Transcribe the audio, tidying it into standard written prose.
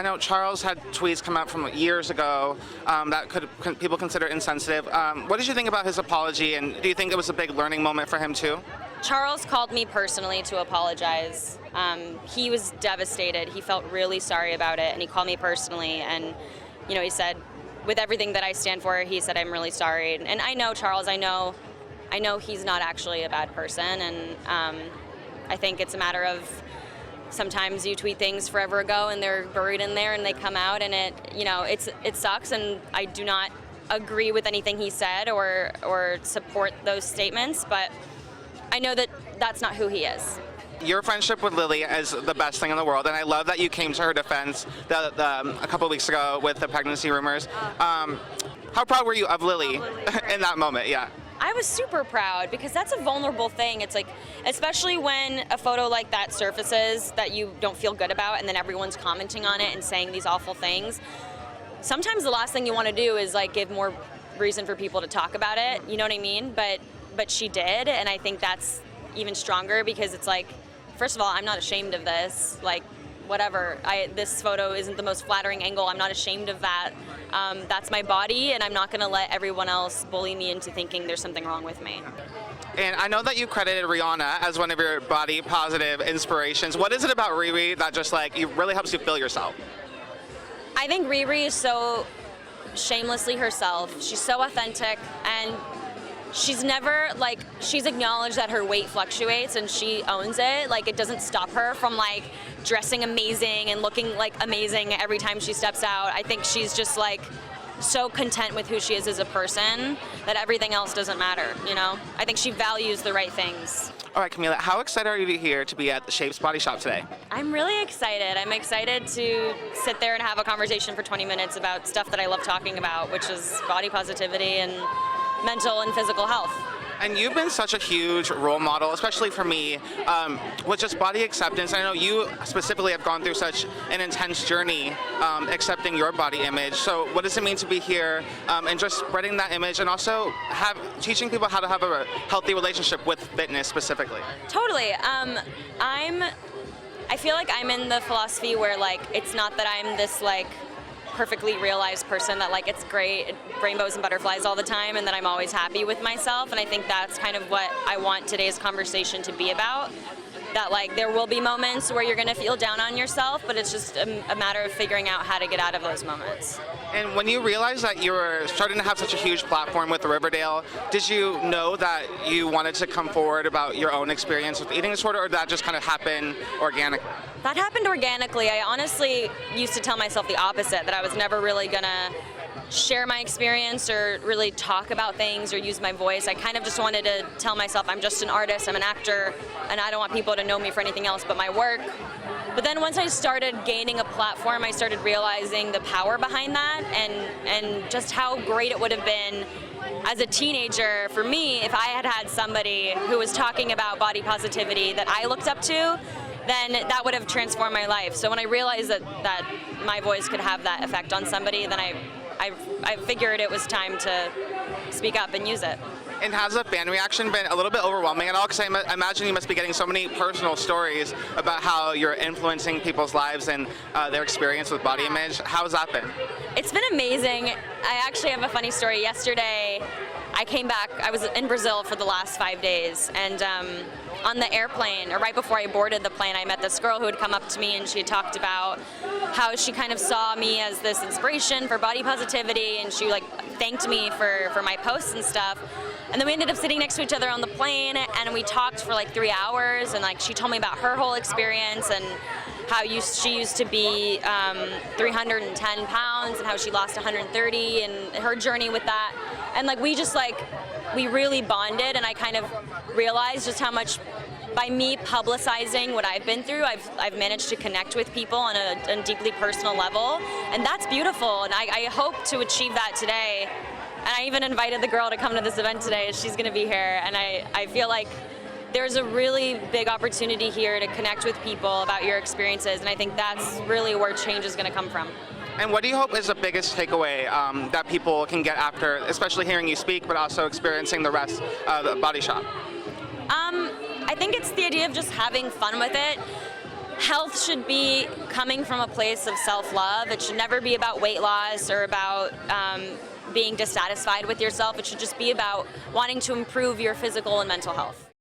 know Charles had tweets come out from years ago that people consider insensitive. What did you think about his apology, and do you think it was a big learning moment for him too? Charles called me personally to apologize. He was devastated. He felt really sorry about it, and he called me personally, and he said, with everything that I stand for, he said, I'm really sorry. And I know Charles, I know he's not actually a bad person, and I think it's a matter of sometimes you tweet things forever ago and they're buried in there and they come out, and it sucks, and I do not agree with anything he said or support those statements, but I know that that's not who he is. Your friendship with Lili is the best thing in the world, and I love that you came to her defense a couple of weeks ago with the pregnancy rumors. How proud were you of Lili in that moment? Yeah. I was super proud because that's a vulnerable thing. It's like, especially when a photo like that surfaces that you don't feel good about, and then everyone's commenting on it and saying these awful things. Sometimes the last thing you want to do is like give more reason for people to talk about it. You know what I mean? But she did, and I think that's even stronger because it's like, first of all, I'm not ashamed of this. Like, whatever. This photo isn't the most flattering angle. I'm not ashamed of that. That's my body, and I'm not going to let everyone else bully me into thinking there's something wrong with me. And I know that you credited Rihanna as one of your body positive inspirations. What is it about Riri that just like it really helps you feel yourself? I think Riri is so shamelessly herself. She's so authentic, and she's never, like, she's acknowledged that her weight fluctuates and she owns it. Like, it doesn't stop her from, like, dressing amazing and looking, like, amazing every time she steps out. I think she's just, like, so content with who she is as a person that everything else doesn't matter, I think she values the right things. All right, Camila, how excited are you here to be at the Shapes Body Shop today? I'm really excited. I'm excited to sit there and have a conversation for 20 minutes about stuff that I love talking about, which is body positivity and mental and physical health. And you've been such a huge role model, especially for me, with just body acceptance. I know you specifically have gone through such an intense journey accepting your body image. So what does it mean to be here and just spreading that image, and also teaching people how to have a healthy relationship with fitness specifically? Totally. I feel like I'm in the philosophy where, like, it's not that I'm this, like, perfectly realized person that, like, it's great, rainbows and butterflies all the time, and that I'm always happy with myself. And I think that's kind of what I want today's conversation to be about. That, like, there will be moments where you're gonna feel down on yourself, but it's just a matter of figuring out how to get out of those moments. And when you realized that you were starting to have such a huge platform with Riverdale, did you know that you wanted to come forward about your own experience with eating disorder, or did that just kind of happen organically? That happened organically. I honestly used to tell myself the opposite, that I was never really gonna share my experience or really talk about things or use my voice. I kind of just wanted to tell myself I'm just an artist, I'm an actor, and I don't want people to know me for anything else but my work. But then once I started gaining a platform, I started realizing the power behind that, and just how great it would have been as a teenager for me if I had had somebody who was talking about body positivity that I looked up to. Then that would have transformed my life. So when I realized that my voice could have that effect on somebody, then I figured it was time to speak up and use it. And has the fan reaction been a little bit overwhelming at all? Because I imagine you must be getting so many personal stories about how you're influencing people's lives and their experience with body image. How's that been? It's been amazing. I actually have a funny story. Yesterday, I came back. I was in Brazil for the last 5 days, and on the airplane, or right before I boarded the plane, I met this girl who had come up to me, and she had talked about how she kind of saw me as this inspiration for body positivity, and she, like, thanked me for my posts and stuff. And then we ended up sitting next to each other on the plane, and we talked for like 3 hours, and like she told me about her whole experience and how she used to be 310 pounds and how she lost 130 and her journey with that. And like we really bonded, and I kind of realized just how much, by me publicizing what I've been through, I've managed to connect with people on a deeply personal level, and that's beautiful, and I hope to achieve that today. And I even invited the girl to come to this event today. She's gonna be here, and I feel like there's a really big opportunity here to connect with people about your experiences, and I think that's really where change is gonna come from. And what do you hope is the biggest takeaway that people can get after, especially hearing you speak, but also experiencing the rest of the Body Shop? I think it's the idea of just having fun with it, health should be coming from a place of self-love. It should never be about weight loss or about being dissatisfied with yourself. It should just be about wanting to improve your physical and mental health.